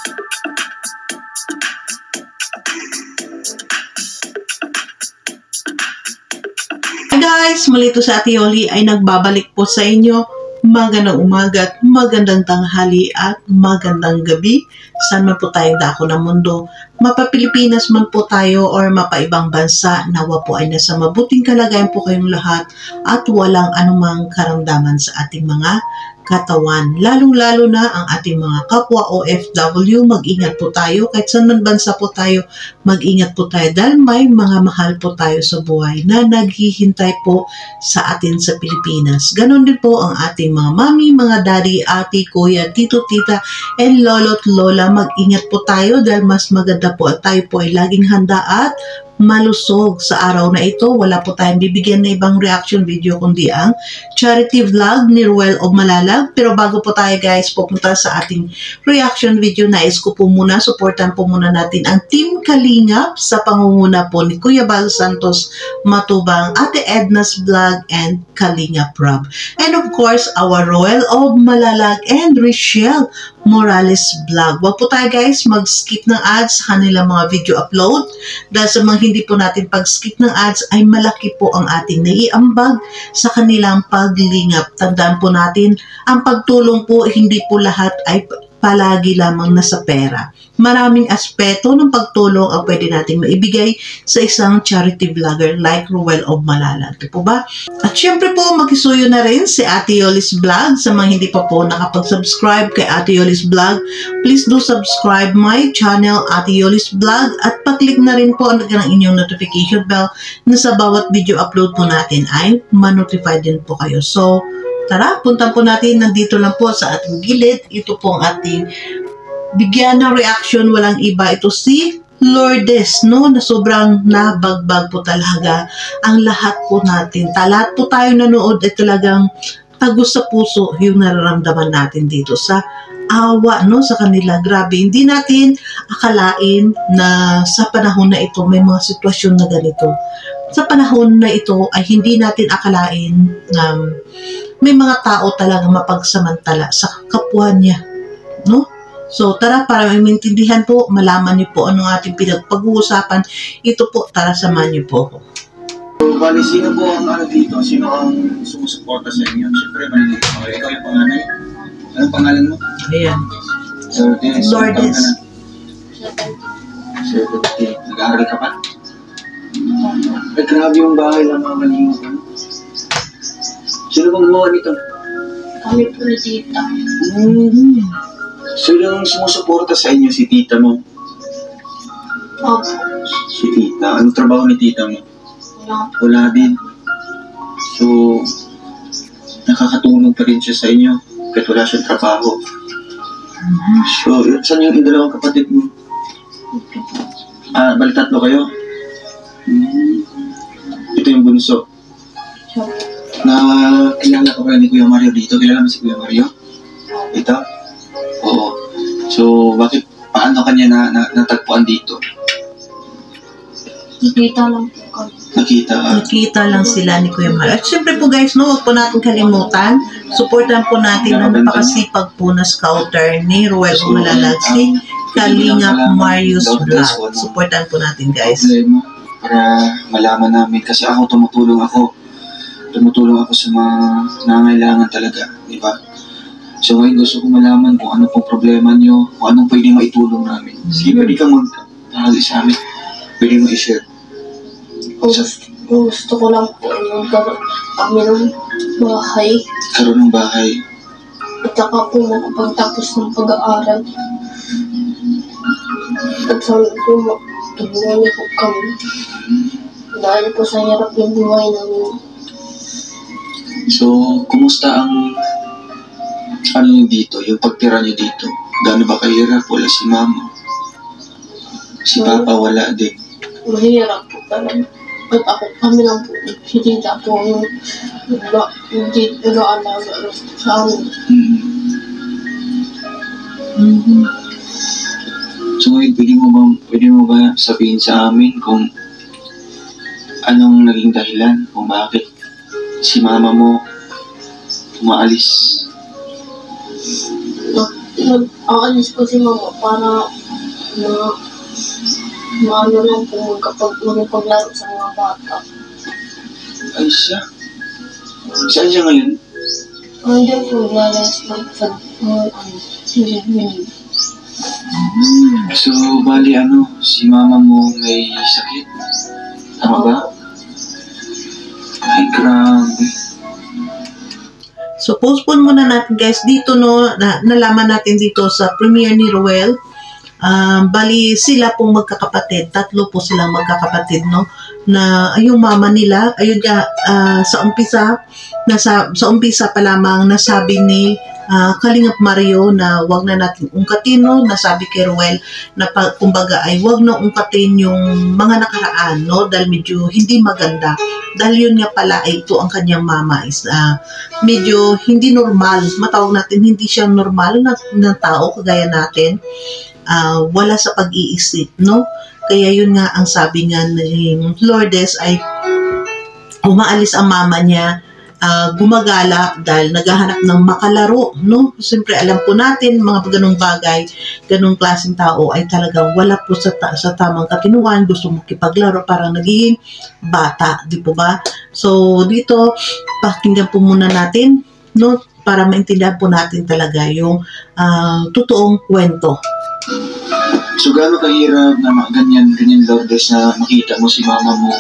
Hi guys! Muli ito sa Ate Yoli ay nagbabalik po sa inyo. Magandang umaga at magandang tanghali at magandang gabi. Saan man po tayong dako ng mundo. Mapa-Pilipinas man po tayo or mapa-ibang bansa, nawa po ay nasa mabuting kalagayan po kayong lahat at walang anumang karamdaman sa ating mga katawan. Lalong-lalo na ang ating mga kapwa OFW, mag-ingat po tayo. Kahit saan man bansa po tayo, mag-ingat po tayo dahil may mga mahal po tayo sa buhay na naghihintay po sa atin sa Pilipinas. Ganon din po ang ating mga mami, mga daddy, ate, kuya, tito, tita, and lolo't lola. Mag-ingat po tayo dahil mas maganda po at tayo po ay laging handa at malusog sa araw na ito. Wala po tayong bibigyan na ibang reaction video kundi ang charity vlog ni Ruel of Malalag. Pero bago po tayo guys pupunta sa ating reaction video, nais ko po muna, supportan po muna natin ang Team Kalingap sa pangunguna po ni Kuya Bal Santos Matubang, Ate Edna's Vlog, and Kalingap Rob. And of course, our Ruel of Malalag and Richelle Morales Vlog. Wag po tayo guys mag-skip ng ads sa kanilang mga video upload dahil sa mga hindi po natin pag-skip ng ads ay malaki po ang ating naiambag sa kanilang paglingap. Tandaan po natin, ang pagtulong po hindi po lahat ay palagi lamang nasa pera. Maraming aspeto ng pagtulong ang pwede nating maibigay sa isang charity vlogger like Ruel of Malalag. Ito po ba? At syempre po, makisuyo na rin si Ate Yoli's Vlog. Sa mga hindi pa po nakapag-subscribe kay Ate Yoli's Vlog, please do subscribe my channel, Ate Yoli's Vlog, at paklik na rin po ang inyong notification bell na sa bawat video upload po natin ay ma-notify din po kayo. So, tara, puntan po natin. Nandito lang po sa ating gilid. Ito po ang ating bigyan ng reaction. Walang iba. Ito si Lourdes, no? Na sobrang nabagbag po talaga ang lahat po natin. Lahat po tayo nanood ay talagang tagos sa puso yung nararamdaman natin dito sa awa, no? Sa kanila. Grabe. Hindi natin akalain na sa panahon na ito may mga sitwasyon na ganito. Sa panahon na ito ay hindi natin akalain na may mga tao talaga mapagsamantala sa kapwa niya, no? So, tara, para maintindihan po, malaman niyo po anong ating pinagpag-uusapan. Ito po, tara, samahan niyo po ako. So, bali, sino po ang dito? Sino ang sumusuporta sa inyo? Siyempre, maliliit ako. Ikaw yung panganay. Anong pangalan mo? Ayan. Lourdes. 17. 17. Nag-aaral ka pa? Ay, grabe yung bahay lang mga malinis. Sino bang gumawa nito? Kami po ni tita. So, yung sumusuporta sa inyo, si tita mo? Opo. Si tita. Anong trabaho ni tita mo? Wala din. So, nakakatulong pa rin siya sa inyo kahit wala siyang trabaho. So, saan yung dalawang kapatid mo? Bali tatlo kayo? Ito yung bunso. Kilala ka pala ni Kuya Mario dito? Kilala mo si Kuya Mario? Ito? Oo. So, paano kanya natagpuan dito? Nakita lang po kami. Nakita lang sila ni Kuya Mario. At syempre po guys, no, huwag po natin kalimutan. Supportan po natin ang napakasipag po na scouter ni Ruel of Malalag, si Kalingap Mario's Vlog. Supportan po natin guys. Para malaman namin. Kasi ako tumutulong ako sa mga nangangailangan talaga, di ba? So ngayon gusto ko malaman kung ano pong problema nyo, kung anong pwede maitulong namin. Sige, pwede kang magtahali sa amin. Pwede mo i-share. Gusto ko lang po magkaroon kami ng bahay. Karoon ng bahay. At saka po makapagtapos ng pag-aaral. At sabi ko, tulungan niyo po kami. Dahil po sa hirap yung buhay namin. So, kumusta ang dito, yung pagtira niyo dito? Gaano ba kahirap? Wala si mama. Si papa wala din. Mahirap po talaga. At kami lang po, si tita po yung nag-aalaga sa amin. So, pwede mo ba sabihin sa amin kung anong naging dahilan kung bakit si mama mo umaalis? Nag-aalis po si mama para na maano lang po magpaglaro sa mga bata. Ay siya. Saan siya ngayon? Andiyan po lalas sa hindi. So, bali si mama mo may sakit? Tama ba? Ay, grabe. So, postpone muna natin guys dito, no, nalaman natin dito sa premiere ni Ruel. Bali, sila pong magkakapatid. 3 po silang magkakapatid, no? Na yung mama nila, ayun nga, sa umpisa pa lamang nasabi ni Kalingap Mario na wag na natin ungkatin, no? Nasabi kay Ruel na kumbaga ay wag na ungkatin yung mga nakaraan, no? Dahil medyo hindi maganda. Dahil yun nga pala ay ito ang kanyang mama is medyo hindi normal. Matawag natin hindi siya normal na tao kagaya natin. Wala sa pag-iisip, no? Kaya yun nga ang sabi nga ni Lourdes ay umaalis ang mama niya, gumagala dahil naghahanap ng makalaro, no? Siyempre alam po natin mga ganung bagay, ganung klaseng tao ay talagang wala po sa tamang katinuan, gusto makipaglaro, parang nagiging bata, di po ba? So dito pakinggan po muna natin, no? Para maintindihan po natin talaga yung totoong kwento. So, gaano kahirap na ganyan Lourdes na makita mo si mama mo,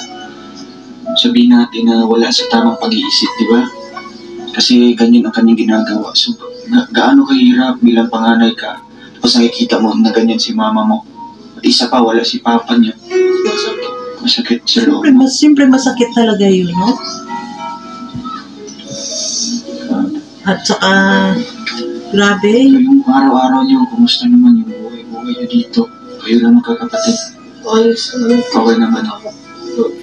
sabihin natin na wala sa tamang pag-iisip, di ba? Kasi ganyan ang kanyang ginagawa. So, gaano kahirap bilang panganay ka, tapos nakikita mo na ganyan si mama mo. At isa pa, wala si papa niya. Masakit sa loob mo. Siyempre masakit talaga yun, no? At saka, grabe. Yung araw-araw niyo, kumusta naman yung buhay niyo dito? Kayo lang magkakapatid. Ayos naman po. Okay naman ako.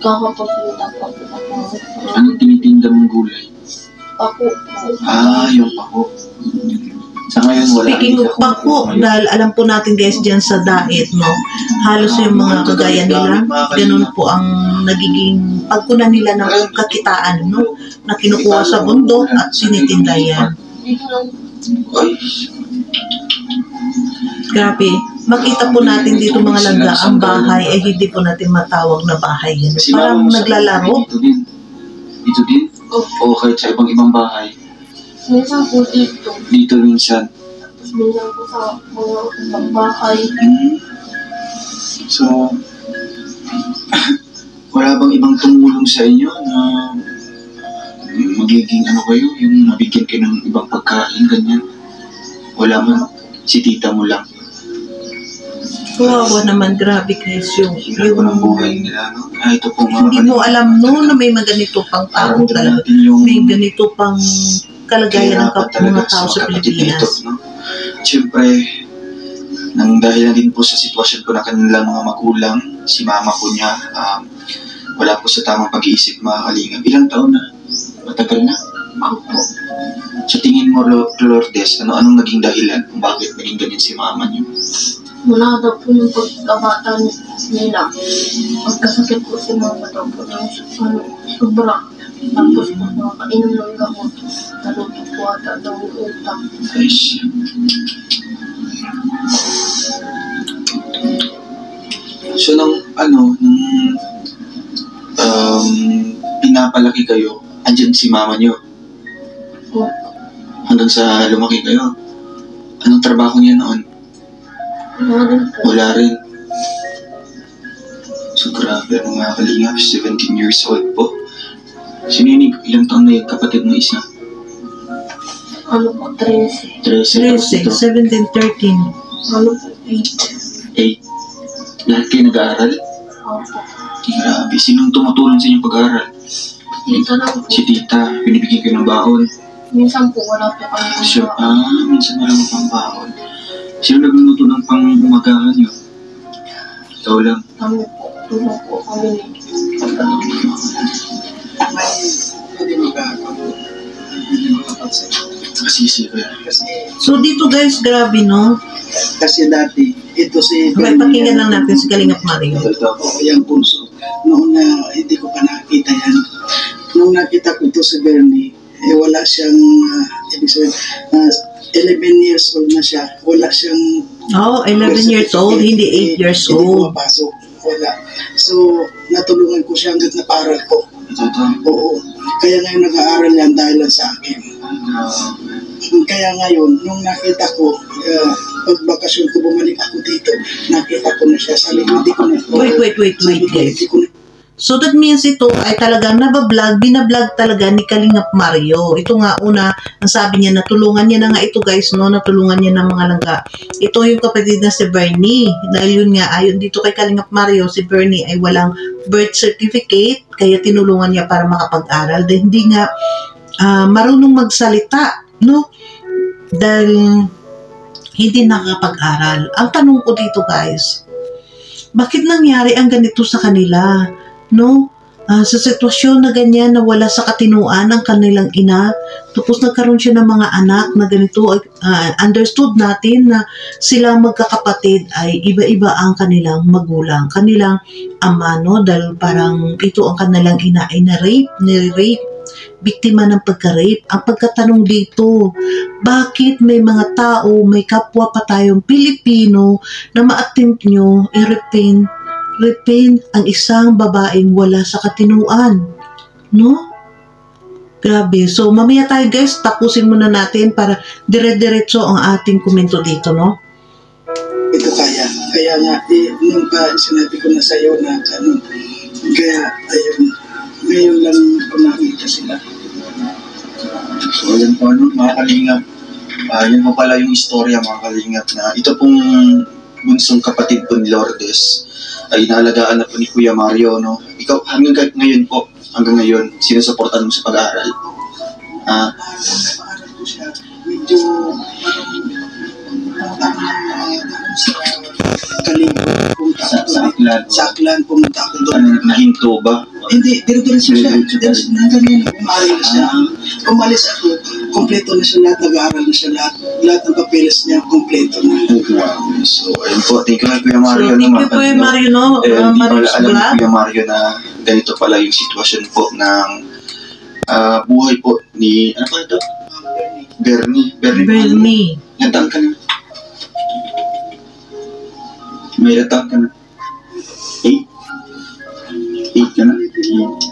Kakapagpunta po ako. Anong tinitinda mong gulay? Ako. Yung pako. Sa ngayon, wala. Speaking of pako, dahil alam po natin guys dyan sa diet, no? Halos yung mga kagaya nila, ganun po ang nagiging pagkunan nila ng kakitaan, no? Na kinukuha sa bundok at sinitinda yan. Dito lang. Ay, grabe. Makita po natin dito mga langga, ang bahay ay hindi po natin matawag na bahay yan. Parang naglalaro. Dito din? Dito din? O kahit sa ibang bahay? Minsan po dito. Dito minsan? Tapos minsan po sa mga ibang bahay. So, wala bang ibang tumulong sa inyo na magiging kayo, yung mabigyan kayo ng ibang pagkain, ganyan? Wala man? Si tita mo lang? Wow, naman, grabe guys, yung ang buhay nila, no? Ito po mga hindi mo alam no na may ganito pang tao talaga. May ganito pang kalagayan ng mga tao sa Pilipinas. Dito, no? Siyempre, nang dahil din po sa sitwasyon po na kanilang mga magulang, si mama po niya, wala po sa tamang pag-iisip, mga kalingap. Ilang taon na? Matagal na? Ako. Sa tingin mo, Lourdes, anong naging dahilan kung bakit naging ganyan si mama niyo? Wala daw po yung pagkabata nila. Pagkasakit po si mama daw po ng sobra. Tapos po nakainom ng gamot. Naluto po ata daw yung utang. Ay siya. So, nung pinapalaki kayo, andyan si mama niyo? Hanggang sa lumaki kayo? Anong trabaho niya noon? Wala rin po. Wala rin. So, grabe. Mga kalingap, 17 years old po. Sininig, ilang taon na yung kapatid mo isa? Ano po, 13. 13. 17, 13. Ano po, 8. 8. Lahat kayo nag-aaral? Opo. Grabe. Sinong tumutulong sa inyong pag-aaral? Tita lang po. Si tita. Binibigyan kayo ng baon? Minsan po, wala po kami Sure. pang Minsan wala mo pang baon. Sino nagluluto ng pang-umagahan nyo? Ikaw lang. kami po. Tulong po kami ni Kasisi ko yan. So dito guys, grabe no? Kasi dati, ito si Okay, pakinggan lang natin si Kalingap Mario. Ito ako, yung punso. Noong na hindi ko pa nakita yan, nung nakita ko ito si Bernie, wala siyang, ibig sabihin, 11 years old na siya. Wala siyang Oh, 11 years old, hindi 8 years Hindi old. pumapasok. Wala. So, natulungan ko siya hanggat naparal ko. Ito. Oo. Kaya ngayon nag-aaral yan dahil lang sa akin. Kaya ngayon, nung nakita ko, pag bakasyon ko, bumalik ako dito, nakita ko na siya. Sabi ko, hindi ko na. Wait, guys. Hindi ko na. So that means ito ay talagang binablog talaga ni Kalingap Mario. Ito nga una, ang sabi niya, natulungan niya na nga ito guys, no? Natulungan niya ng mga langga. Ito yung kapatid na si Bernie. Dahil yun nga, ayon dito kay Kalingap Mario, si Bernie ay walang birth certificate, kaya tinulungan niya para makapag-aral. Dahil hindi nga marunong magsalita, no? Dahil hindi nakapag-aral. Ang tanong ko dito guys, bakit nangyari ang ganito sa kanila? No? Sa sitwasyon na ganyan na wala sa katinuan ang kanilang ina, tapos nagkaroon siya ng mga anak na ganito, understood natin na sila magkakapatid ay iba-iba ang kanilang magulang, kanilang ama, no? Dahil parang ito ang kanilang ina ay ni-rape, biktima ng pagka-rape. Ang pagkatanong dito, bakit may mga tao, may kapwa pa tayong Pilipino na ma-attempt nyo i-repent ang isang babaeng wala sa katinuan? No? Grabe. So, mamaya tayo guys, tapusin muna natin para dire-diretso ang ating komento dito, no? Ito kaya nga, nung pa sinabi ko na sa'yo na ganun. Kaya, ayun, ngayon lang ko nakita sila. So, ayan po, mga kalingap. Yun po pala yung istorya, mga kalingap, na ito pong bunsong kapatid po ni Lourdes ay naalagaan na po ni Kuya Mario, no? Ikaw, hanggang ngayon, sinusuportan mo sa pag-aaral. Paaral ko siya, medyo sa Aklan, pumunta ako doon. Nahinto ba? Hindi, diretso siya. Umalis siya. Umalis ako, kompleto na siya lahat, nag-aaral na siya lahat ng papeles niya, kompleto na. So, ayun po, thank you kay Kuya Mario. So, thank you Kuya Mario, no? Hindi Mario's pala alam ni Vlog. Kuya Mario na ganito pala yung sitwasyon po ng buhay po ni, ano pa ito? Bernie. Natang ka na. May natang ka na. 8 ka na?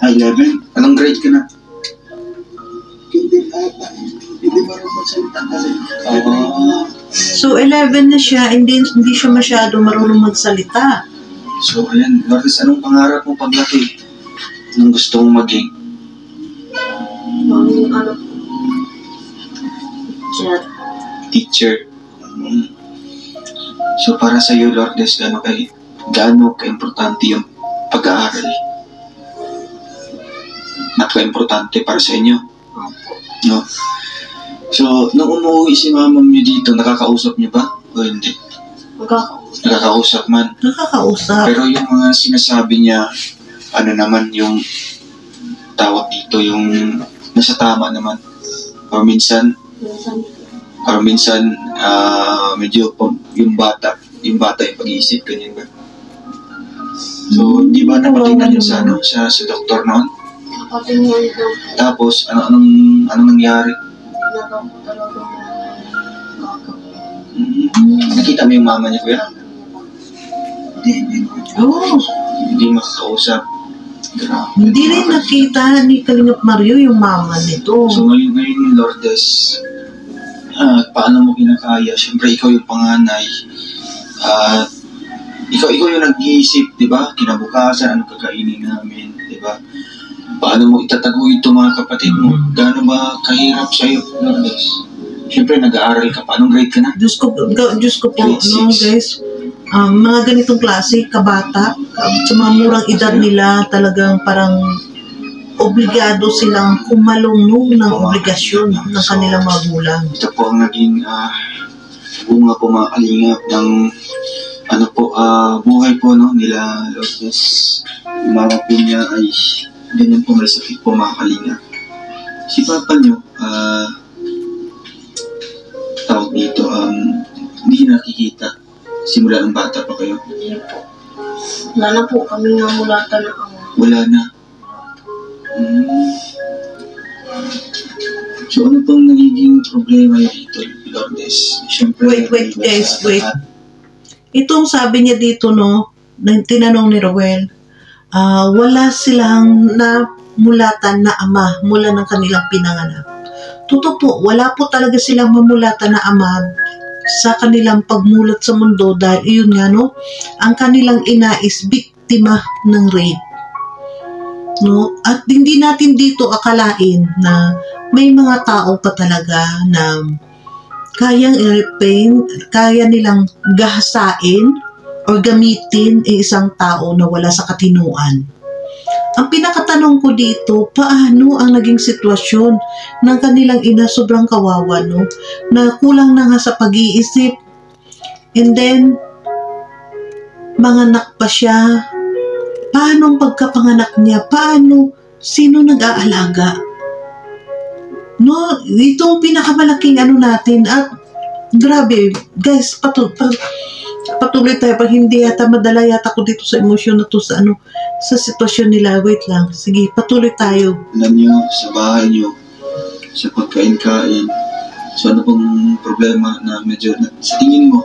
11? Anong grade ka na? Hindi marunong magsalita kasi. So, 11 na siya, hindi siya masyado marunong magsalita. So, ayan, Lourdes, anong pangarap mo paglaki? Anong gusto mong maging? Teacher. So, para sa iyo, Lourdes, gaano ka-importante yung pag-aaral? Napaka-importante para sa inyo. No? So, nung umuwi si mama niyo dito, nakakausap niyo ba? O hindi? Nakakausap man. Nakakausap. Pero yung mga sinasabi niya, ano naman yung tawag dito, yung nasa tama naman. Or minsan, medyo yung bata yung pag-iisip, ganyan ba? So, di ba napatingnan yun sa doktor noon? Tapos, anong nangyari? Nakita mo yung mama niya, kuya? Oo. Hindi makakausap. Grabe. Hindi rin nakita ni Kalingap Mario yung mama nito. So ngayon Lourdes, paano mo kinakaya? Siyempre ikaw yung panganay. Ikaw yung nag-iisip, di ba? Kinabukasan, ano kakainin namin, di ba? Paano mo itatago ito mga kapatid mo? Gaano ba kahirap sa'yo, Lourdes? Siyempre nag-aaral ka pa. Anong grade ka na? Diyos ko po, Grade no, six. guys. Mga ganitong klase, kabata, sa mga murang edad nila, talagang parang obligado silang kumalungnog ng obligasyon ng kanilang magulang. Ito po ang naging bunga po mga kalingap ng buhay po nila Lourdes. Yung mama po niya ay ganyan po, may sakit po mga kalingap. Si papa niyo, tawag dito, hindi nakikita simula ng bata pa kayo? Hindi po. Wala na po kami namulatan na ama. Wala na. So ano pong nagiging problema dito, Lourdes. Siyempre, Wait, guys, sa wait. lahat. Itong sabi niya dito, no, na tinanong ni Rowel, wala silang namulatan na ama mula ng kanilang pinanganak. Totoo po, wala po talaga silang mamulatan na ama sa kanilang pagmulat sa mundo dahil iyon nga, no, ang kanilang ina is biktima ng rape. No? At hindi natin dito akalain na may mga tao pa talaga na kayang i-repaint, kaya nilang gahasain o gamitin ang isang tao na wala sa katinuan. Ang pinakatanong ko dito, paano ang naging sitwasyon ng kanilang ina? Sobrang kawawa, no? Na kulang na nga sa pag-iisip. And then, manganak pa siya. Paano ang pagkapanganak niya? Paano? Sino nag-aalaga? No, ito ang pinakamalaking ano natin. At grabe, guys, patuloy tayo. Pag hindi yata, madala yata ko dito sa emosyon na to sa ano, sa sitwasyon nila. Wait lang. Sige, patuloy tayo. Alam nyo, sa bahay nyo, sa pagkain-kain, so ano pong problema na medyo, sa tingin mo,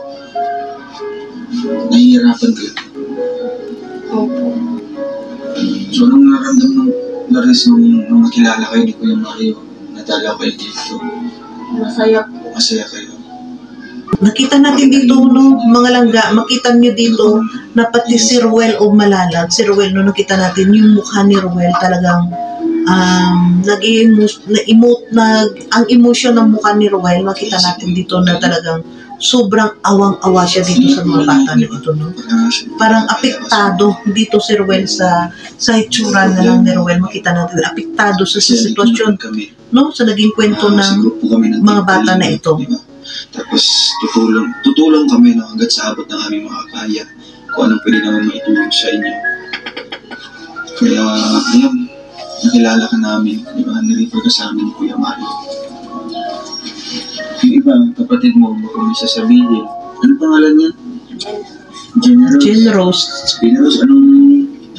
nahihirapan kayo? Opo. So, anong naramdam ng Lourdes nung nakilala kayo ni Kuya Mario, nadala kayo dito? Masaya po. Masaya kayo? Nakita natin dito, no, mga langga, makita nyo dito na pati si Rowel o Malalag, si Rowel, no, nakita natin yung mukha ni Rowel talagang ang emotion ng mukha ni Rowel, makita natin dito na talagang sobrang awang-awa siya dito sa mga bata na ito, no. Parang apektado dito si Rowel sa itsura na lang ni Rowel, makita natin apektado sa sitwasyon, no, sa naging kwento ng mga bata na ito. Diba? Tapos tutulong kami, no, hanggat sa abot ng aming makakaya kung anong pwede naman maitulong sa inyo. Kaya, ayun, nakilala ka namin, di ba? Niliver ka sa amin ni Kuya Mario. Yung iba, kapatid mo, baka may sasabihin. Ano pangalan niya? Jen Rose.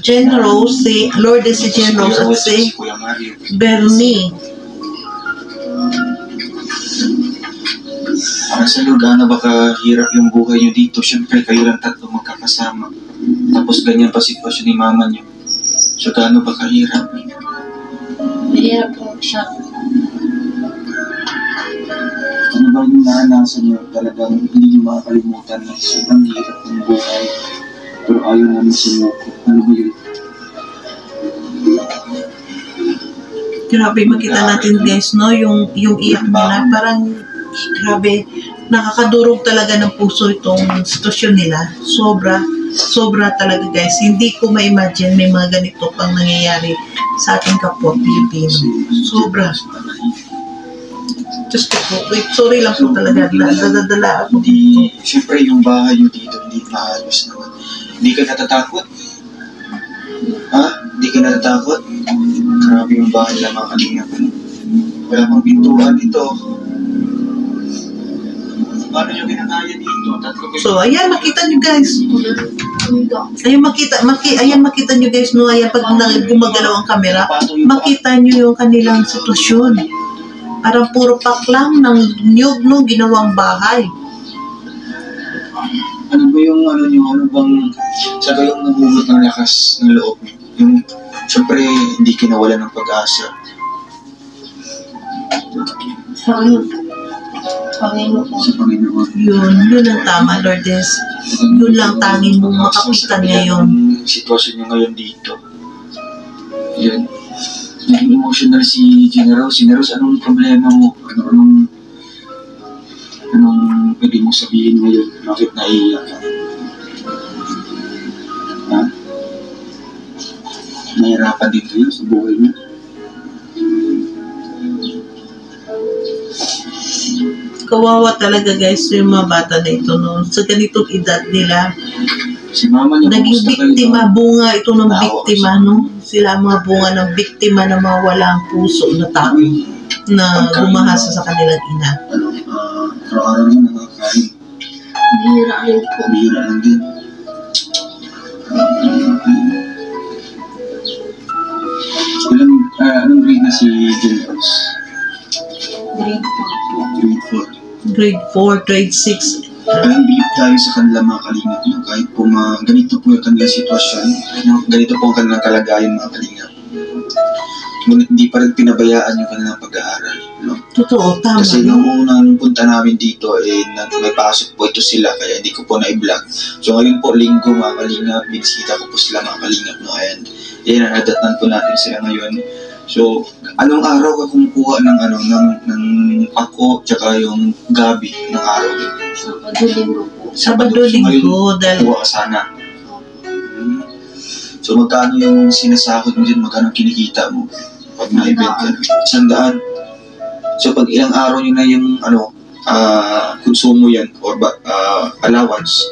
Jen Rose, si Lourdes, si Jen Rose at si Kuya Mario. Bernie. Para sa iyo, gaano ba kahirap yung buhay niyo dito? Siyempre, kayo lang tatlo magkakasama. Tapos ganyan pa sitwasyon ni mama niyo. So, gaano ba kahirap? Mahirap po siya. Ano ba yung naranasan niyo talagang hindi niyo makakalimutan na sobrang hirap ng buhay? Pero ayaw namin sumuko. Ano ba yun? Grabe, makita natin, guys, no, yung iyak nila, parang grabe, nakakadurog talaga ng puso itong sitwasyon nila. Sobra talaga, guys. Hindi ko ma-imagine may mga ganito pang nangyayari sa ating kapwa Pilipino. Sobra. Just po, wait, sorry lang po talaga. Dadala ako dito. Siyempre, yung bahay nyo dito, hindi maayos naman. Hindi ka natatakot? Ha? Hindi ka natatakot? Grabe yung bahay lang, mga kalingap. Wala pang pintuan dito. Paano nyo ginagaya dito? So, ayan, makita nyo, guys. Ayan, makita nyo, guys, no? Ayan, pag gumagalaw ang camera, makita nyo yung kanilang sitwasyon. Parang puro paklang ng nyug, no? Ginawang bahay. Ano ba yung ano nyo? Ano bang sa kayong nabugot ng lakas ng loob nyo? Yung, syempre, hindi kinawala ng pag-asa. Sa ano? Panginoon. Sa Panginoon. Yun ang tama, Lourdes. Yun lang tanging mong makapitan ngayon. Sitwasyon nyo ngayon dito. Yun. Naging emotional si Gina Rose. Gina Rose, anong problema mo? Anong pwede mo sabihin ngayon? Bakit naiiyak ka? Ha? Nahirapan din kayo sa buhay niyo? Kawawa talaga, guys, yung mga bata na ito, no? Sa ganitong edad nila, Si mama niya, naging kumusta kayo? biktima, bunga ito ng Naawa biktima, ko no? Sila ang mga bunga ng biktima na mga walang puso na tao na gumahasa sa kanilang ina. Araw-araw na nakakain. Bihira rin po. Bihira lang din. Anong grade na si Jen Rose? Grade 4 po. Grade 4. grade 4, grade 6. Believe tayo sa kanila mga kalingap, no? Kahit po ganito po yung kanilang sitwasyon, ganito po ang kanilang kalagayan mga kalingap. Ngunit hindi pa rin pinabayaan yung kanilang pag-aaral, no? Totoo, tama. Kasi nung unang punta namin dito, may pasok po ito sila, kaya hindi ko po na-i-vlog. So ngayon po, linggo mga kalingap, binisita ko po sila mga kalingap, no? And nadatnan po natin sila ngayon. So, anong araw ka kumukuha ng ako, tsaka yung gabi ng araw din? Sabado-linggo po. Sabado-linggo, dahil kuha ka sana. So, magkano yung sinasahod mo dyan? Magkano kinikita mo? Pag na-event ka? 100. So, pag ilang araw nyo na yung konsumo yan or allowance?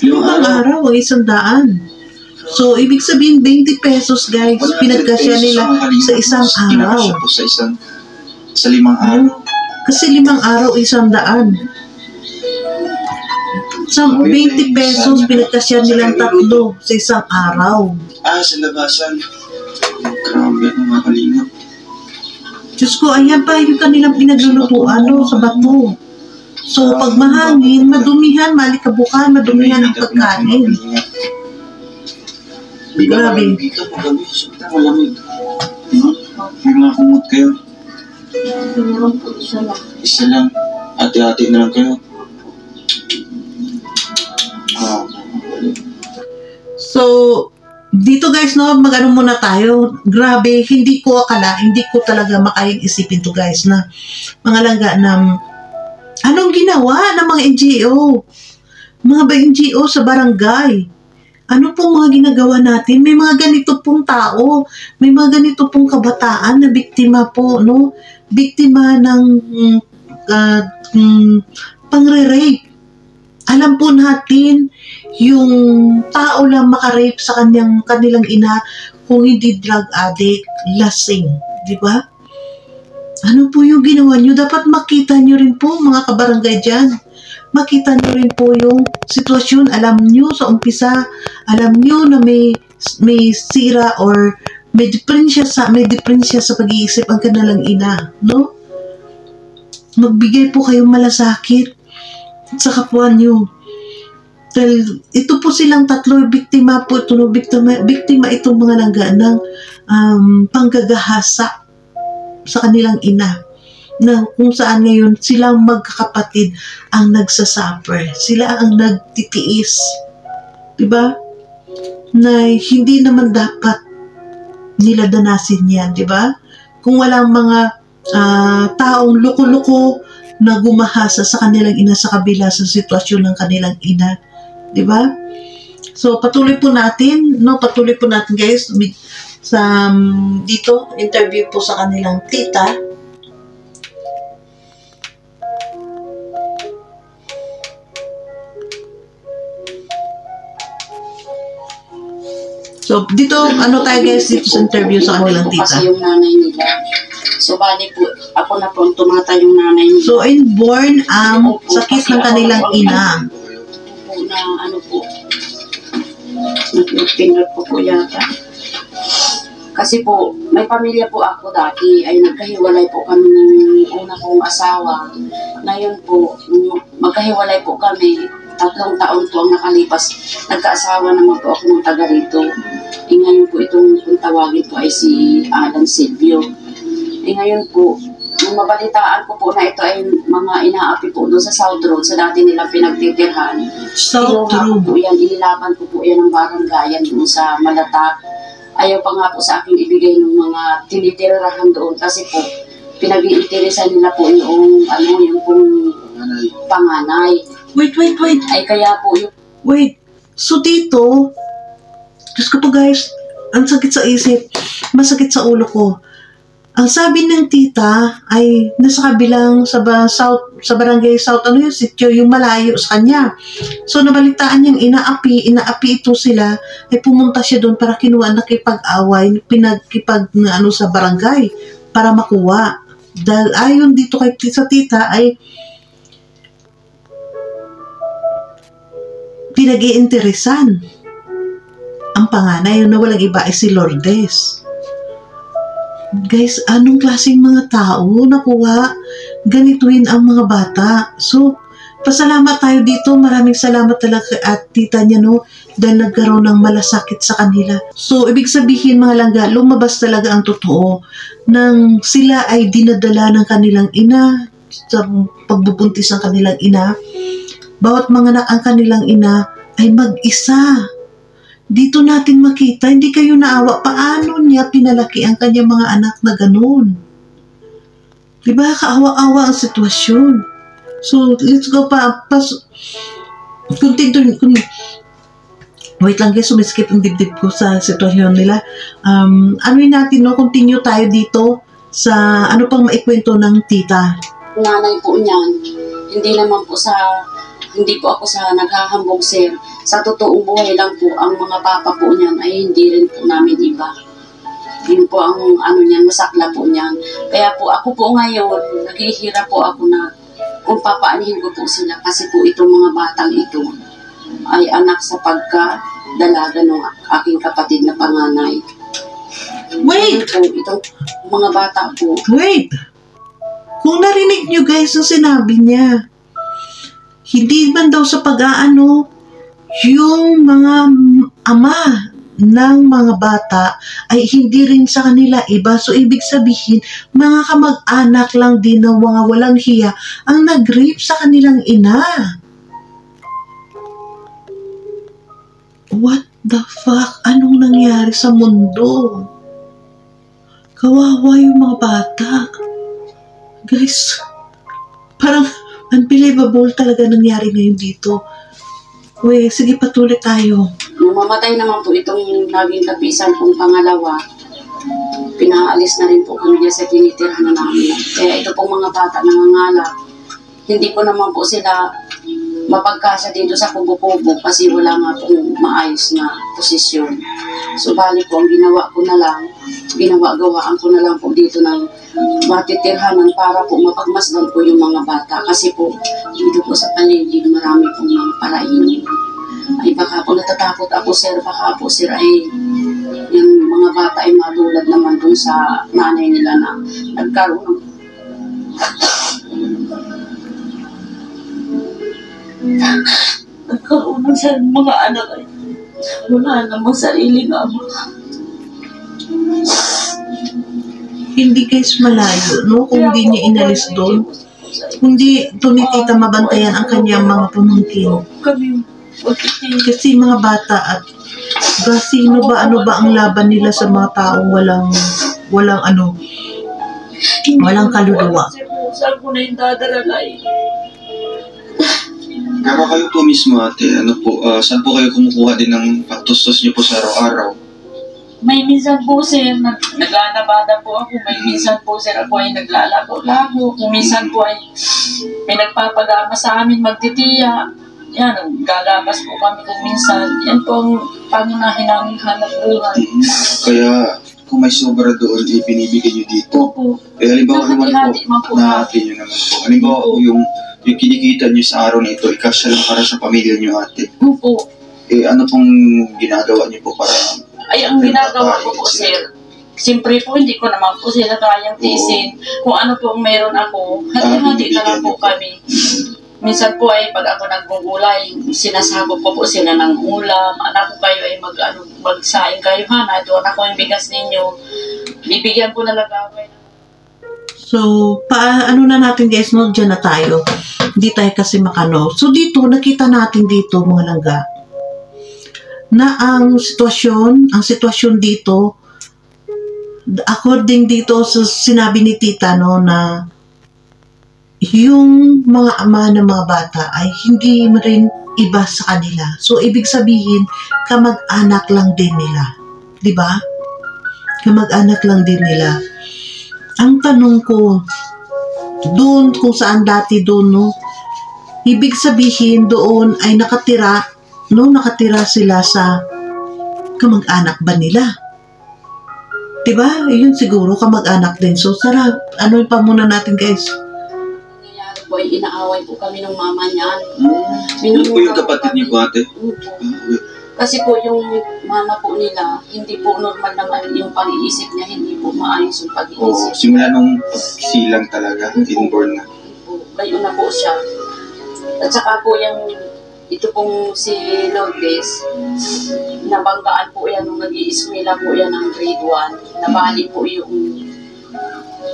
ilang araw, 100. So, ibig sabihin, 20 pesos, guys, pinagkasya nila sa isang araw. Po sa 5 araw. Kasi 5 araw, 100. Sa 20 pesos, pinagkasya nilang 3 sa isang araw. Sa labasan. Grabe, mga kalingap. Diyos ko, ayan pa yung kanilang pinaglulutuan sa bato. So, pag mahangin, madumihan, malikabukan, madumihan ang pagkain. Grabe. Dito po kami, sobrang malamig. May mga kumot kayo. Meron po isa lang. Isa lang. Ate-ate na lang kayo. So, dito guys, no, mag-ano muna tayo. Grabe, hindi ko talaga makayang isipin to guys na mga langga na anong ginawa ng mga NGO? Mga NGO sa barangay. Ano pong mga ginagawa natin? May mga ganito pong tao, may mga ganito pong kabataan na biktima po, no? Biktima ng pangre-rape. Alam po natin, yung tao lang makarape sa kanilang ina kung hindi drug addict, lasing, di ba? Ano po yung ginawa nyo? Dapat makita nyo rin po, mga kabarangay dyan. Makita nyo rin po yung sitwasyon. Alam nyo sa umpisa, alam nyo na may sira or may diferensya sa pag-iisip ang kanilang ina, no? Magbigay po kayong malasakit sa kapwa nyo. Dahil ito po silang 3 biktima po ito, biktima itong mga langga ng panggagahasa sa kanilang ina. Na kung saan ngayon silang magkakapatid ang nagsasuffer. Sila ang nagtitiis. Diba? Na hindi naman dapat nila danasin yan. Diba? Kung walang mga taong loko-loko na gumahasa sa kanilang ina sa kabila sa sitwasyon ng kanilang ina. Diba? So, patuloy po natin guys sa dito, interview po sa kanilang tita. So, dito, tayo guys, dito sa interview sa kanilang tita. Kasi yung nanay nila. So, bali po, ako na po tumata yung nanay nila. So, inborn sakit ng kanilang ina. Po na ano po, nag-finger po yata. Kasi po, may pamilya po ako dati, ay nagkahiwalay po kami ng una kong asawa. Ngayon po, magkahiwalay po kami, 3 taon po ang nakalipas. Nagkaasawa naman po ako ng taga rito. Ngayon po itong kung tawagin po ay si Alan Silvio. Ngayon po, nung mabalitaan ko po na ito ay mga inaapi po doon sa South Road, sa dati nilang pinagtitirhan. South Road. Po yan, inilaban ko po yan ng barangayan doon sa Malata. Ayaw pa nga po sa akin ibigay ng mga tinitirahan doon kasi po pinag-iinteresan nila po yung yung panganay. Wait. Ay kaya po yung... Wait. So dito, Diyos ko po guys, ang sakit sa isip, masakit sa ulo ko. Ang sabi ng tita ay nasa kabilang sa barangay South, sityo, yung malayo sa kanya. So nabalitaan niyang inaapi ito sila, ay pumunta siya doon para kinuha, nakipag-away, sa barangay para makuha. Dahil ayon dito sa tita ay pinag-iinteresan ang panganay na walang iba ay si Lourdes. Guys, anong klaseng mga tao nakuha ganituin ang mga bata. So, pasalamat tayo dito. Maraming salamat talaga at tita niya, no, dahil nagkaroon ng malasakit sa kanila. So, ibig sabihin mga langga, lumabas talaga ang totoo nang sila ay dinadala ng kanilang ina sa pagbubuntis ng kanilang ina. Bawat manganak ang kanilang ina ay mag-isa. Dito natin makita, hindi kayo naawa paano niya pinalaki ang kanyang mga anak na ganun. Diba? Kaawa-awa ang sitwasyon. So, let's go pa. Wait lang guys, sumiskip ang dibdib ko sa sitwasyon nila. Anuin natin, no? Continue tayo dito sa ano pang maikwento ng tita. Nanay po niyan, hindi po ako sa naghahambog, sir. Sa totoong buhay lang po, ang mga papa po niyan ay hindi rin po namin iba. Yun po ang niyan, masakla po niyan. Kaya po ako po ngayon, naghihirap po ako na kung papaanihin ko po sila kasi po itong mga batang ito ay anak sa pagka-dalaga ng aking kapatid na panganay. Wait! Po, itong mga bata po. Wait! Kung narinig nyo guys ang sinabi niya, hindi man daw sa pag-aano, yung mga ama ng mga bata ay hindi rin sa kanila iba. So, ibig sabihin, mga kamag-anak lang din ng mga walang hiya ang nag-rape sa kanilang ina. What the fuck? Anong nangyari sa mundo? Kawawa yung mga bata. Guys, parang unbelievable talaga nangyari ngayon dito. Uy, sige patuloy tayo. Nung mamatay naman po itong naging kapisan kong pangalawa, pinaalis na rin po kami niya sa tinitirhan namin. Kaya ito pong mga bata nangangalap, hindi ko naman po sila mapagkasya dito sa kubo-kubo kasi wala nga pong maayos na posisyon. So bali po, ang ginawa ko na lang, gawaan ko na lang po dito ng matitirhanan para po mapagmasdan ko yung mga bata. Kasi po, dito po sa paligid, marami pong mga parahin. Ay baka po natatakot ako, sir, baka po sir ay yung mga bata ay matulad naman dun sa nanay nila na nagkaroon ng mga anak ay wala namang sariling ama. Hindi guys malayo, no? Kung di niya inalis doon, kundi doon ni tita mabantayan ang kanyang mga pamangkin. Kasi mga bata at sino ba, ano ba ang laban nila sa mga taong walang kaluluwa. Saan ko na yung dadaralay? Pero kayo po mismo ate, saan po kayo kumukuha din ng pagtustos niyo po sa araw-araw? May minsan po sir, naglalabada po ako. May minsan po sir, ako ay naglalago-lago. Kung minsan po ay may nagpapagama sa amin magtitiya. Yan, gagamas po kami kung minsan. Yan po ang pangunahin namin hanap buhay. Kaya kung may sobra doon, binibigay niyo dito. Opo. Halimbawa naman po, Nahati nyo naman po. Halimbawa po yung kinikita niyo sa araw na ito, ikasya lang para sa pamilya niyo ate. Opo. Ano pong ginagawa niyo po para... Ay, ang ginagawa ko po, sir, siyempre po, hindi ko naman po sila kayang tiisin. Kung ano po ang meron ako, hati-hati na lang po kami. Minsan po ay pag ako naggugulay, sinasabog ko po sila ng ulam. Anak ko kayo ay magsaing kayo, ha? Doon ako yung bigas ninyo. Bibigyan ko na lang gawin. So, ano na natin guys, no? Diyan na tayo. Hindi tayo kasi makano. So, dito, nakita natin dito, mga langga, na ang sitwasyon dito, according dito sa sinabi ni tita, no, na yung mga ama ng mga bata ay hindi rin iba sa kanila. So, ibig sabihin, kamag-anak lang din nila. Diba? Kamag-anak lang din nila. Ang tanong ko, doon, kung saan dati doon, no, ibig sabihin doon ay nakatira sila sa kamag-anak ba nila? Diba? Yun siguro, kamag-anak din. So, sarap. Ano pa muna natin, guys? Nangyayari po, inaaway po kami ng mama niyan. Yun po yung kapatid niyo po ate? Kasi po yung mama po nila, hindi po normal naman yung pag-iisip niya, hindi po maayos yung pag-iisip. Simula nung silang talaga, inborn na. bayo na po siya. At saka po ito pong si Lourdes, nabanggaan po yan nung nag-i-eskwela po yan ng grade 1. Nabali po yung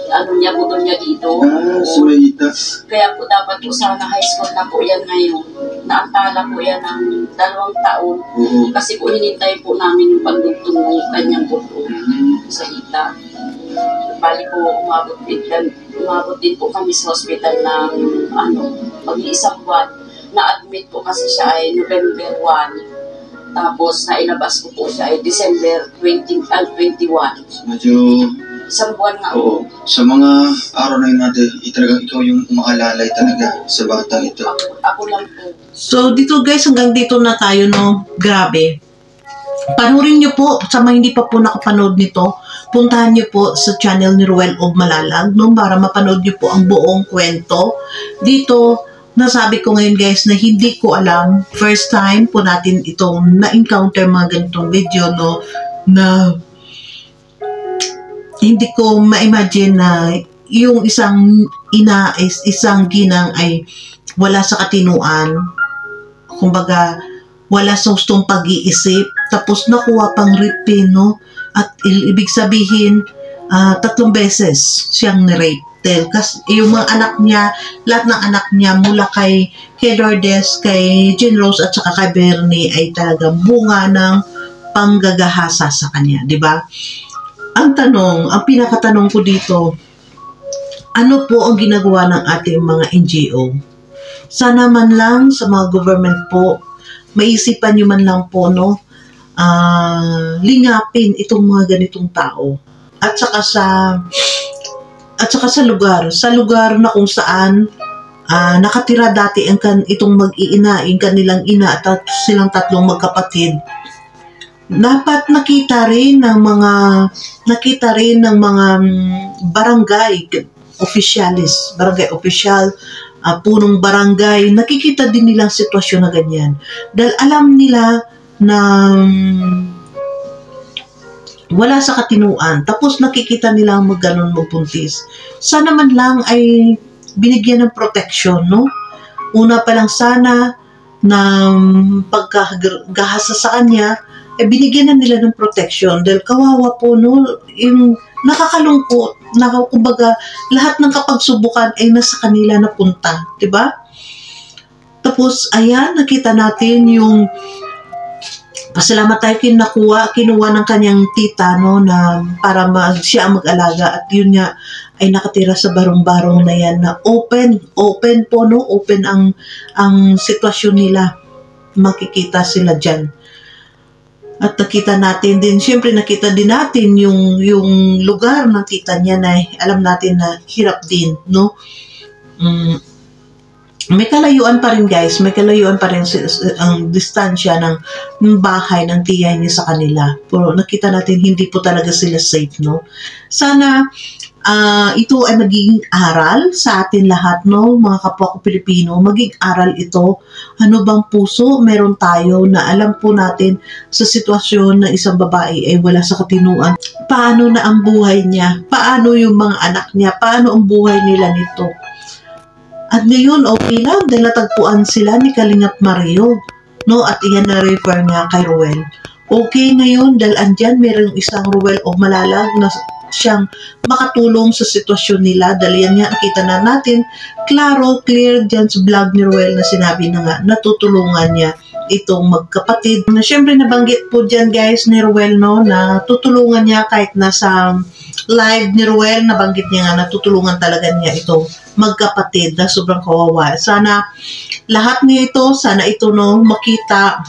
niya, budol niya dito. Sumayita. Kaya po dapat po sana high school na po yan ngayon. Naantala po yan ng 2 taon. Kasi po hinintay po namin yung pagdugtong ng kanyang buto sa ita. Bali po umabot din po kami sa hospital ng mag-iisang buwan. Na-admit po kasi siya ay November 1. Tapos nailabas ko po siya ay December 21. Medyo... Isang buwan nga Oo. Sa mga araw na yun natin, talagang ikaw yung umaalalay talaga sa batang ito. Ako lang po. So, dito guys, hanggang dito na tayo, no? Grabe. Panoorin nyo po, sa mga hindi pa po nakapanood nito, puntahan nyo po sa channel ni Ruel of Malalag, no? Para mapanood nyo po ang buong kwento. Dito, nasabi ko ngayon guys na hindi ko alam, first time po natin itong na-encounter mga ganitong video, no? Na hindi ko ma-imagine na yung isang isang ginang ay wala sa katinuan. Kumbaga, wala sa gustong pag-iisip. Tapos nakuha pang rape, no? At ibig sabihin, 3 beses siyang ni-rape. Kasi yung mga anak niya, lahat ng anak niya mula kay Lourdes, kay Jean Rose at saka kay Bernie ay talagang bunga ng panggagahasa sa kanya, di ba? Ang pinakatanong ko dito, ano po ang ginagawa ng ating mga NGO? Sana man lang sa mga government po, maisipan nyo man lang po, no, lingapin itong mga ganitong tao. At saka sa lugar na kung saan nakatira dati itong mag-iina, yung kanilang ina at silang 3 magkapatid. Dapat nakita rin ng mga barangay official, punong barangay, nakikita din nila ang sitwasyon na ganyan. Dahil alam nila na wala sa katinuan, tapos nakikita nila magpuntis. Sana man lang ay binigyan ng protection, no? Una pa lang sana na pagkagahasa sa kanya, binigyan na nila ng protection dahil kawawa po, no, yung nakakalungkot, kumbaga lahat ng kapagsubukan ay nasa kanila na punta, di ba? Tapos ayan, nakita natin yung pasalamat tayo kinuha ng kanyang tita, no, na para siya mag-alaga at yun nga ay nakatira sa barong-barong na yan na open po, no, open ang sitwasyon nila, makikita sila dyan. At nakita natin din, siyempre nakita din natin yung lugar ng tita niya na alam natin na hirap din, no? May kalayuan pa rin guys, may kalayuan pa rin ang distansya ng bahay ng tiya niya sa kanila. Pero nakita natin hindi po talaga sila safe, no? Sana ito ay magiging aral sa atin lahat, no, mga kapwa ko Pilipino, maging aral ito. Ano bang puso meron tayo na alam po natin sa sitwasyon na isang babae ay wala sa katinuan. Paano na ang buhay niya? Paano yung mga anak niya? Paano ang buhay nila nito? At ngayon, okay lang, dahil natagpuan sila ni Kalingap Mario, no, at iyan na-refer nga kay Ruel. Okay ngayon, dahil andyan mayroong isang Ruel of Malalag na siyang makatulong sa sitwasyon nila. Dahil yan nga, nakita na natin, clear dyan sa vlog ni Ruel na sinabi na nga, natutulungan niya itong magkapatid. Na syempre nabanggit po dyan guys ni Ruel, no, na tutulungan niya kahit nasa live ni Ruel, nabanggit niya nga, natutulungan talaga niya itong magkapatid na sobrang kawawa. Sana lahat nito, sana ito, no, makita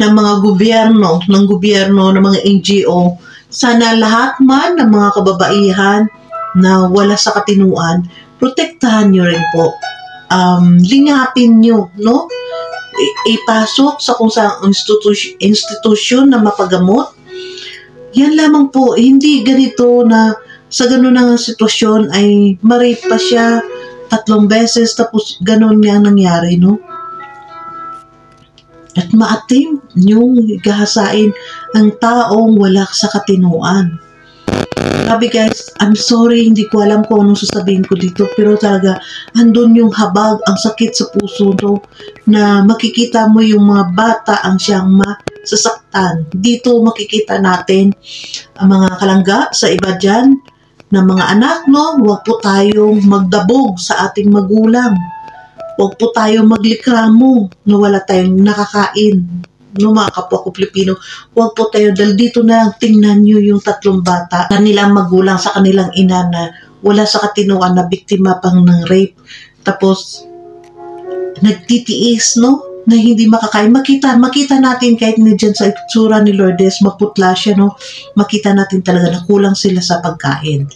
ng mga gobyerno, ng mga NGO. Sana lahat man ng mga kababaihan na wala sa katinuan, protektahan nyo rin po. Lingapin nyo, no? Ipasok sa kung saan institusyon na mapagamot. Yan lamang po, hindi ganito na sa ganun na sitwasyon ay ma-rape pa siya 3 beses tapos ganun nga nangyari, no? At maatim yung gahasain ang taong wala sa katinuan. Sabi guys, I'm sorry, hindi ko alam kung anong sasabihin ko dito, pero talaga andun yung habag, ang sakit sa puso, no, na makikita mo yung mga bata ang siyang masasaktan. Dito makikita natin ang mga kalangga sa iba dyan na mga anak, no, huwag po tayong magdabog sa ating magulang. Huwag po tayong maglikramo na wala tayong nakakain. No, mga kapwa ko Pilipino, huwag po tayo, dahil dito na tingnan nyo yung 3 bata, kanilang magulang sa kanilang ina na wala sa katinuan na biktima pang ng rape. Tapos, nagtitiis, no, na hindi makakain. Makita natin kahit na dyan sa itsura ni Lourdes, maputla siya, no, makita natin talaga na kulang sila sa pagkain.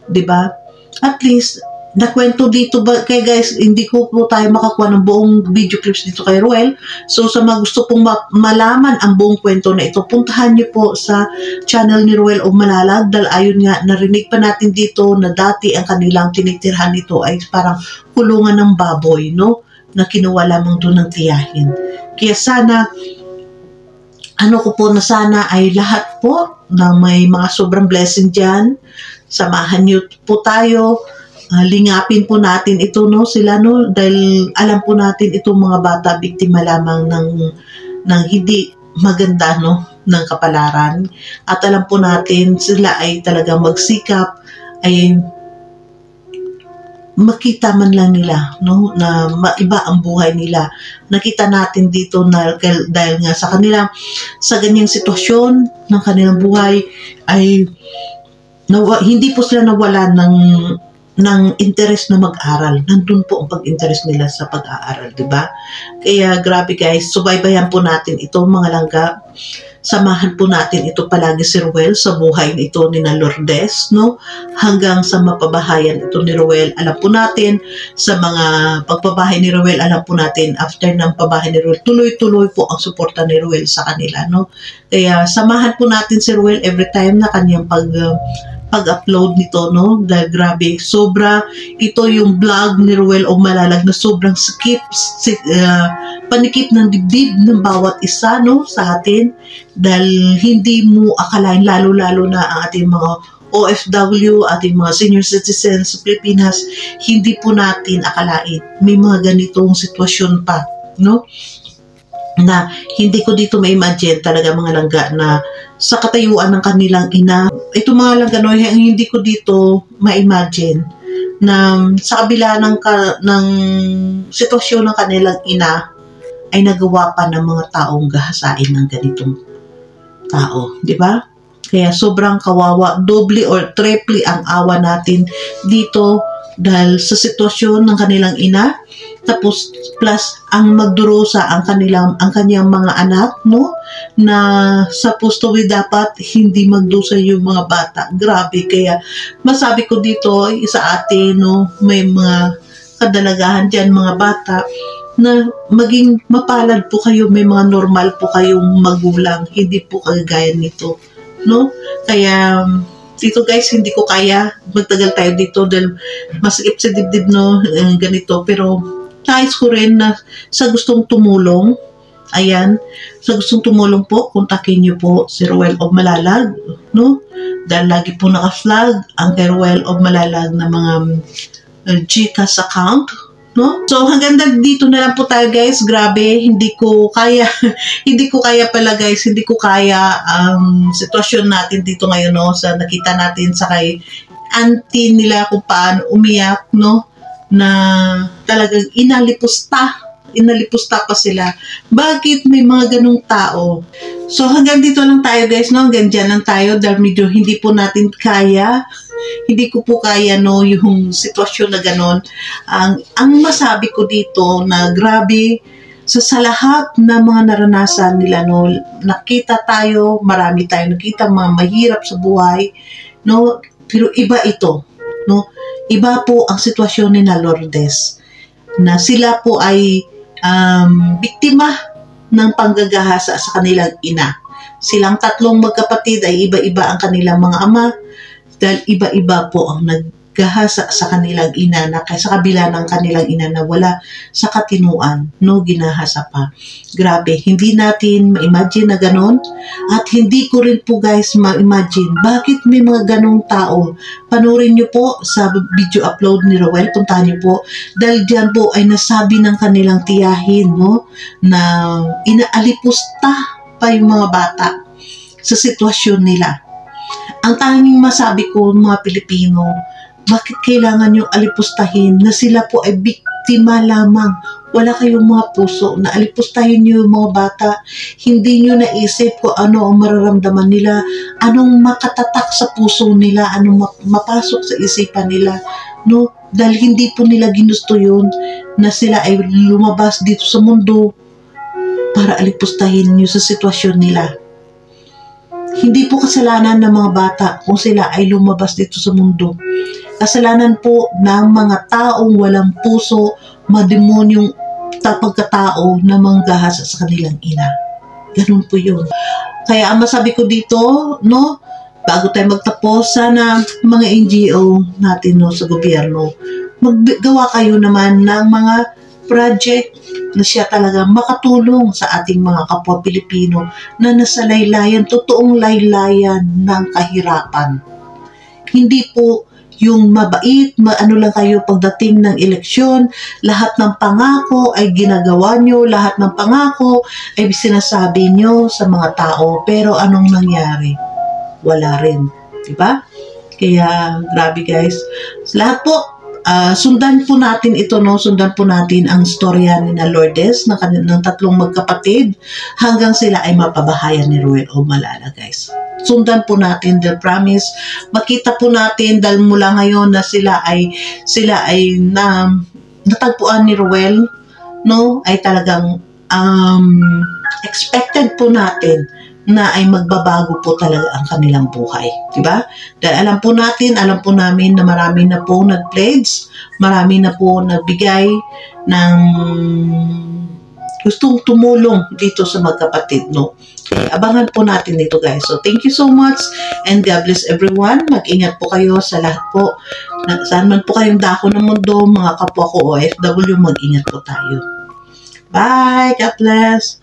'Di ba? At least, nakwento dito ba kay guys, hindi ko po tayo makakuha ng buong video clips dito kay Ruel. So sa mga gusto pong malaman ang buong kwento na ito, puntahan niyo po sa channel ni Ruel o Malalag, dahil ayun nga, narinig pa natin dito na dati ang kanilang tinitirhan nito ay parang kulungan ng baboy, no, na kinuha lamang doon ng tiyahin. Kaya sana, ano ko po na sana ay lahat po na may mga sobrang blessing dyan, samahan niyo po tayo. Lingapin po natin ito, no, sila, no, dahil alam po natin itong mga bata biktima lamang ng hindi maganda, no, ng kapalaran, at alam po natin sila ay talagang magsikap ay makita man lang nila, no, na maiba ang buhay nila. Nakita natin dito na dahil nga sa kanila, sa ganyang sitwasyon ng kanilang buhay ay hindi po sila nawala ng interest na mag-aral. Nandun po ang pag-interest nila sa pag-aaral, di ba? Kaya grabe guys, subaybayan po natin ito mga langga. Samahan po natin ito palagi si Ruel sa buhay nito ni na Lourdes, no? Hanggang sa mapabahayan ito ni Ruel. Alam po natin sa mga pagpabahay ni Ruel, alam po natin after ng pabahay ni Ruel, tuloy-tuloy po ang suporta ni Ruel sa kanila, no? Kaya samahan po natin si Ruel every time na kanyang pag-upload nito, no? Dahil grabe, sobra ito yung vlog ni Ruel o Malalag na sobrang panikip ng dibdib ng bawat isa, no, sa atin, dahil hindi mo akalain, lalo-lalo na ang ating mga OFW, ating mga senior citizens sa Pilipinas, hindi po natin akalain may mga ganitong sitwasyon pa, no, na hindi ko dito ma-imagine talaga mga langga na sa katayuan ng kanilang ina. Ito mga langga, no, hindi ko dito ma-imagine na sa kabila ng sitwasyon ng kanilang ina ay nagawa pa ng mga taong gahasain ng ganitong tao, di ba? Kaya sobrang kawawa, doble or triple ang awa natin dito dahil sa sitwasyon ng kanilang ina. Tapos plus ang magdurusa ang kanyang mga anak, no, na supposed to be dapat hindi magdusa yung mga bata. Grabe, kaya masabi ko dito sa atin, no, may mga kadalagahan diyan mga bata na maging mapalad po kayo, may mga normal po kayong magulang, hindi po kagaya nito, no? Kaya dito guys, hindi ko kaya magtagal tayo dito dahil masikip sa dibdib, no, ganito, pero nais ko rin na sa gustong tumulong, ayan, sa gustong tumulong po, kontakin niyo po si Ruel of Malalag, no? Dahil lagi po naka-flag ang kay Ruel of Malalag na mga GCash account, no? So hanggang dito na lang po tayo guys. Grabe, hindi ko kaya hindi ko kaya pala guys, hindi ko kaya ang sitwasyon natin dito ngayon, no, sa nakita natin sa kay auntie nila kung paano umiyak, no, na talagang inalipusta pa sila. Bakit may mga ganong tao? So hanggang dito lang tayo guys, no, hanggang dyan lang tayo dahil medyo hindi po natin kaya, hindi ko po kaya, no, yung sitwasyon na ganon. Ang masabi ko dito na grabe, sa lahat na mga naranasan nila, no, nakita tayo, marami tayo nakita mga mahirap sa buhay, no, pero iba ito, no, iba po ang sitwasyon ni na Lourdes, na sila po ay biktima ng panggagahasa sa kanilang ina. Silang tatlong magkapatid ay iba-iba ang kanilang mga ama, dahil iba-iba po ang gahasa sa kanilang ina na sa kabila ng kanilang ina na wala sa katinuan, no, ginahasa pa. Grabe, hindi natin ma-imagine na ganon, at hindi ko rin po guys ma-imagine bakit may mga ganong tao. Panoorin nyo po sa video upload ni Roel, puntahan nyo po, dahil dyan po ay nasabi ng kanilang tiyahin, no, na inaalipusta pa yung mga bata sa sitwasyon nila. Ang tanging masabi ko, mga Pilipino, bakit kailangan yung alipustahin na sila po ay biktima lamang? Wala kayong mga puso na alipustahin nyo yung mga bata. Hindi nyo naisip kung ano ang mararamdaman nila, anong makatatak sa puso nila, anong mapasok sa isipan nila. No? Dahil hindi po nila ginusto yun na sila ay lumabas dito sa mundo para alipustahin nyo sa sitwasyon nila. Hindi po kasalanan ng mga bata kung sila ay lumabas dito sa mundo. Kasalanan po ng mga taong walang puso, mademonyong pagkatao na manggahasa sa kanilang ina. Ganun po yun. Kaya ang masabi ko dito, no, bago tayo magtapos, sana mga NGO natin, no, sa gobyerno, maggawa kayo naman ng mga project na siya talaga makatulong sa ating mga kapwa Pilipino na nasa laylayan, totoong laylayan ng kahirapan. Hindi po yung mabait, ano lang kayo pagdating ng eleksyon, lahat ng pangako ay ginagawa nyo, lahat ng pangako ay sinasabi nyo sa mga tao, pero anong nangyari? Wala rin. Diba? Kaya, grabe guys. Lahat po, sundan po natin ito, no? Sundan po natin ang storya ni na Lourdes ng tatlong magkapatid hanggang sila ay mapabahayan ni Roel o Malala, guys. Sundan po natin, the promise. Makita po natin dahil mula ngayon na sila ay natagpuan ni Roel, no? Ay talagang expected po natin na ay magbabago po talaga ang kanilang buhay. Diba? Dahil alam po namin na marami na po nag-pledge, marami na po nagbigay ng gustong tumulong dito sa magkapatid, no? Okay, abangan po natin dito guys. So, thank you so much and God bless everyone. Mag-ingat po kayo sa lahat po. Saan man po kayong dako ng mundo, mga kapwa ko OFW, mag-ingat po tayo. Bye! God bless!